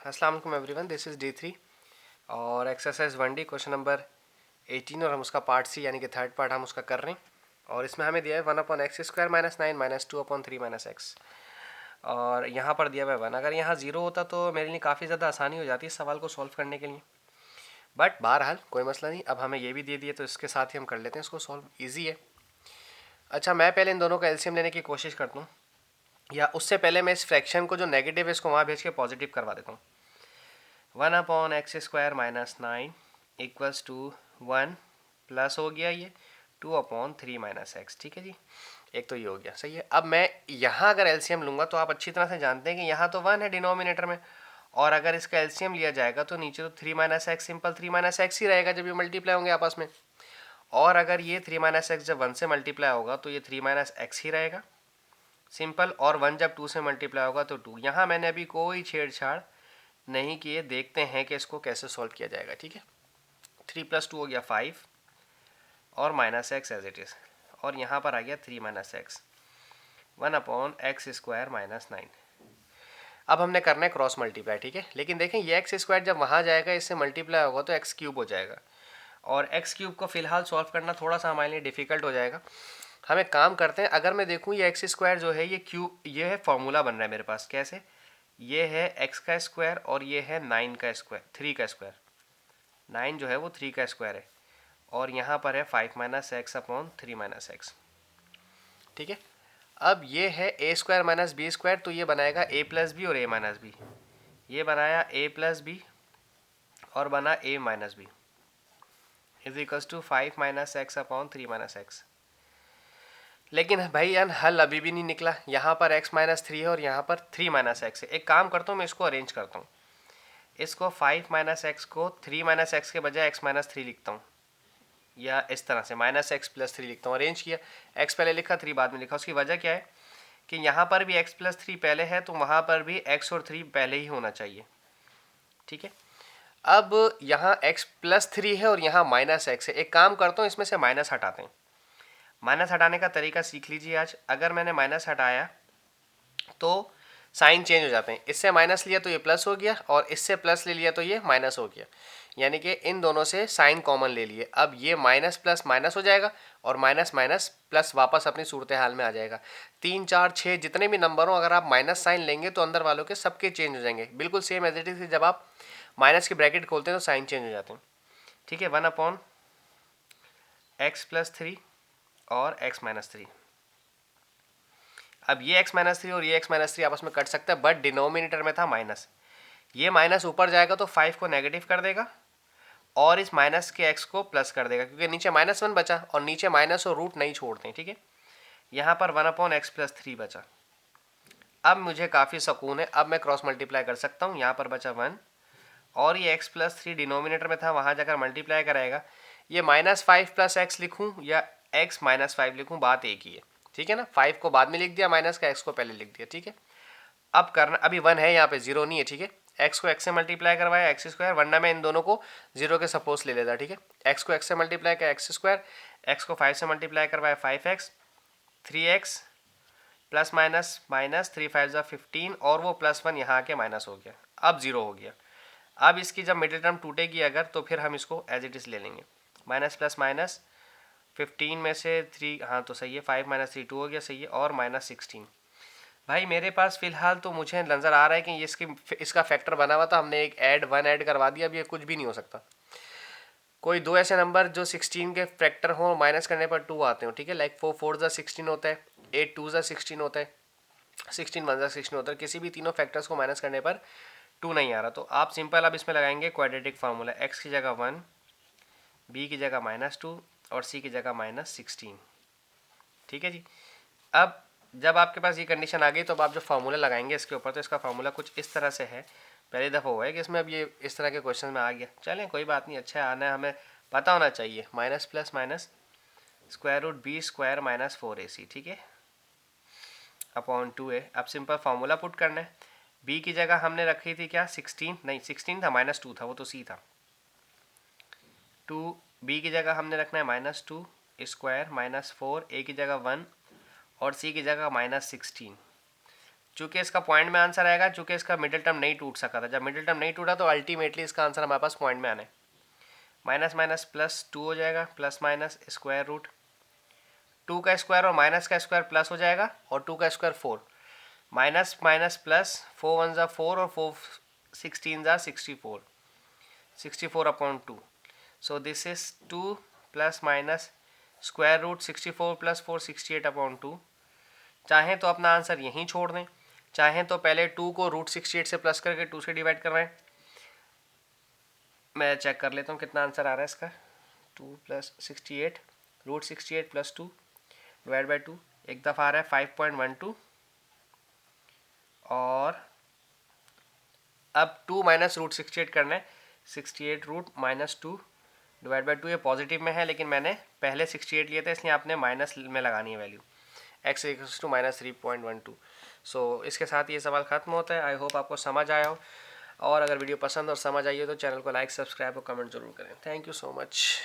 अस्सलाम वालेकुम everyone, this is D3 और एक्सरसाइज 1D क्वेश्चन नंबर 18 और हम उसका पार्ट सी यानी कि थर्ड पार्ट हम उसका कर रहे हैं। और इसमें हमें दिया है 1/x² minus 9 minus 2/3 minus x. और यहाँ पर दिया हुआ है 1। अगर यहाँ 0 होता तो मेरे लिए काफ़ी ज़्यादा आसानी हो जाती है इस सवाल को सॉल्व करने के लिए, बट बहरहाल कोई मसला नहीं। अब हमें ये भी दे दिए तो इसके साथ ही हम कर लेते हैं इसको सॉल्व, ईजी है। अच्छा, मैं पहले इन दोनों का एलसीएम लेने की कोशिश करता हूँ, या उससे पहले मैं इस फ्रैक्शन को जो नेगेटिव है इसको वहाँ भेज के पॉजिटिव करवा देता हूँ। 1/x² minus 9 equals to 1 plus हो गया ये 2/3 माइनस एक्स। ठीक है जी, एक तो ये हो गया, सही है। अब मैं यहाँ अगर एलसीएम लूँगा तो आप अच्छी तरह से जानते हैं कि यहाँ तो 1 है डिनोमिनेटर में, और अगर इसका एलसीएम लिया जाएगा तो नीचे तो 3 minus x, simple 3 minus x ही रहेगा जब ये मल्टीप्लाई होंगे आपस में। और अगर ये 3 माइनस एक्स जब 1 से मल्टीप्लाई होगा तो ये 3 माइनस एक्स ही रहेगा, सिंपल। और 1 जब 2 से मल्टीप्लाई होगा तो 2। यहाँ मैंने अभी कोई छेड़छाड़ नहीं किए, देखते हैं कि इसको कैसे सॉल्व किया जाएगा। ठीक है, 3 + 2 हो गया 5 और minus x as it is, और यहाँ पर आ गया 3 माइनस एक्स 1/x² माइनस 9। अब हमने करना है क्रॉस मल्टीप्लाई, ठीक है। लेकिन देखें ये x² जब वहाँ जाएगा इससे मल्टीप्लाई होगा तो x³ हो जाएगा, और x³ को फिलहाल सॉल्व करना थोड़ा सा हमारे लिए डिफिकल्ट हो जाएगा। हम एक काम करते हैं, अगर मैं देखूँ ये x² जो है ये क्यूब, ये है फॉर्मूला बन रहा है मेरे पास, कैसे? ये है x का स्क्वायर और ये है 9 का स्क्वायर, 3 का स्क्वायर। 9 जो है वो 3 का स्क्वायर है, और यहाँ पर है 5 minus x upon 3 minus x. ठीक है, अब ये है a² माइनस b², तो ये बनाएगा a प्लस बी और a माइनस बी। ये बनाया a प्लस बी और बना a minus b is equals to 5 minus x upon 3 minus x. लेकिन भाई यार हल अभी भी नहीं निकला, यहाँ पर x माइनस 3 है और यहाँ पर 3 माइनस एक्स है। एक काम करता हूँ, मैं इसको अरेंज करता हूँ, इसको 5 माइनस एक्स को 3 माइनस एक्स के बजाय x माइनस 3 लिखता हूँ, या इस तरह से माइनस एक्स प्लस 3 लिखता हूँ। अरेंज किया, x पहले लिखा 3 बाद में लिखा। उसकी वजह क्या है कि यहाँ पर भी x प्लस 3 पहले है तो वहाँ पर भी x और 3 पहले ही होना चाहिए। ठीक है, अब यहाँ x प्लस 3 है और यहाँ माइनस एक्स है। एक काम करता हूँ, इसमें से माइनस हटाते हैं। माइनस हटाने का तरीका सीख लीजिए आज। अगर मैंने माइनस हटाया तो साइन चेंज हो जाते हैं, इससे माइनस लिया तो ये प्लस हो गया, और इससे प्लस ले लिया तो ये माइनस हो गया, यानी कि इन दोनों से साइन कॉमन ले लिए। अब ये माइनस प्लस माइनस हो जाएगा और माइनस माइनस प्लस वापस अपनी सूरत हाल में आ जाएगा। 3 4 6 जितने भी नंबर हो, अगर आप माइनस साइन लेंगे तो अंदर वालों के सबके चेंज हो जाएंगे, बिल्कुल सेम एज इट इज। जब आप माइनस की ब्रैकेट खोलते हैं तो साइन चेंज हो जाते हैं। ठीक है, 1/x प्लस 3 और x माइनस 3। अब ये x माइनस 3 और ये x माइनस 3 आपस में कट सकता है, बट डिनोमिनेटर में था माइनस। ये माइनस ऊपर जाएगा तो 5 को नेगेटिव कर देगा और इस माइनस के x को प्लस कर देगा, क्योंकि नीचे -1 बचा और नीचे माइनस और रूट नहीं छोड़ते हैं। ठीक है, यहाँ पर 1/x प्लस 3 बचा। अब मुझे काफ़ी सुकून है, अब मैं क्रॉस मल्टीप्लाई कर सकता हूँ। यहाँ पर बचा 1 और ये x प्लस 3 डिनोमिनेटर में था, वहाँ जाकर मल्टीप्लाई कराएगा। ये -5 प्लस एक्स लिखूँ या x माइनस 5 लिखूँ, बात एक ही है। ठीक है ना, 5 को बाद में लिख दिया, माइनस का x को पहले लिख दिया। ठीक है, अब करना, अभी 1 है यहाँ पे, 0 नहीं है। ठीक है, x को x से मल्टीप्लाई करवाया x², वरना मैं इन दोनों को 0 के सपोज ले लेता। ठीक है, x को x से मल्टीप्लाई किया x², x को 5 से मल्टीप्लाई करवाया 5x, 3x plus minus minus 3 5 ज़ा 15, और वो +1 यहाँ आके माइनस हो गया, अब 0 हो गया। अब इसकी जब मिडिल टर्म टूटेगी अगर, तो फिर हम इसको एज इट इज़ ले लेंगे। माइनस प्लस माइनस 15 में से 3, हाँ तो सही है, 5 माइनस 3 2 हो गया, सही है, और -16। भाई मेरे पास फिलहाल तो मुझे नज़र आ रहा है कि ये इसका फैक्टर बना हुआ था, हमने एक 1 ऐड करवा दिया। अब ये कुछ भी नहीं हो सकता। कोई दो ऐसे नंबर जो 16 के फैक्टर हो, माइनस करने पर 2 आते हो। ठीक है, लाइक 4 4 ज़ा 16 होता है, 8 2 ज़ा 16 होता है, 16 1 ज़ा 16 होता है। किसी भी तीनों फैक्टर्स को माइनस करने पर 2 नहीं आ रहा, तो आप सिंपल अब इसमें लगाएंगे क्वाड्रेटिक फार्मूला। x की जगह 1, b की जगह -2 और c की जगह -16। ठीक है जी, अब जब आपके पास ये कंडीशन आ गई तो अब आप जो फार्मूला लगाएंगे इसके ऊपर, तो इसका फार्मूला कुछ इस तरह से है। पहली दफ़ा हुआ है कि इसमें अब ये इस तरह के क्वेश्चन में आ गया। चलें कोई बात नहीं, अच्छा आना है, हमें पता होना चाहिए। Minus plus minus √b² minus 4ac। ठीक है, अपॉन 2a। अब सिंपल फार्मूला पुट करना है। b की जगह हमने रखी थी क्या 16, नहीं 16 था, -2 था, वो तो c था। 2b की जगह हमने रखना है -2² -4, a की जगह 1 और c की जगह -16। चूँकि इसका पॉइंट में आंसर आएगा, चूँकि इसका मिडिल टर्म नहीं टूट सका था। जब मिडिल टर्म नहीं टूटा तो अल्टीमेटली इसका आंसर हमारे पास पॉइंट में आना है। माइनस माइनस प्लस 2 हो जाएगा, प्लस माइनस स्क्वायर रूट 2 का स्क्वायर और माइनस का स्क्वायर प्लस हो जाएगा, और 2 का स्क्वायर 4, माइनस माइनस प्लस, 4 1 ज़ा 4 और 4 16 ज़ा 64, 64 upon 2। So this is 2 plus minus square root 64 plus 4 68 upon 2। चाहें तो अपना आंसर यहीं छोड़ दें, चाहें तो पहले 2 को रूट 68 से प्लस करके 2 से डिवाइड करवाएं। मैं चेक कर लेता हूँ कितना आंसर आ रहा है इसका। 2 plus 68 root 68 plus 2 divide by 2, एक दफ़ा आ रहा है 5.12, और अब 2 माइनस रूट 68 करना है। 68 रूट माइनस 2 डिवाइड बाई 2, ये पॉजिटिव में है लेकिन मैंने पहले 68 लिया था, इसलिए आपने माइनस में लगानी है value. x equals to minus 3.12। So इसके साथ ये सवाल खत्म होता है। आई होप आपको समझ आया हो, और अगर वीडियो पसंद और समझ आई हो तो चैनल को लाइक, सब्सक्राइब और कमेंट जरूर करें। Thank you so much.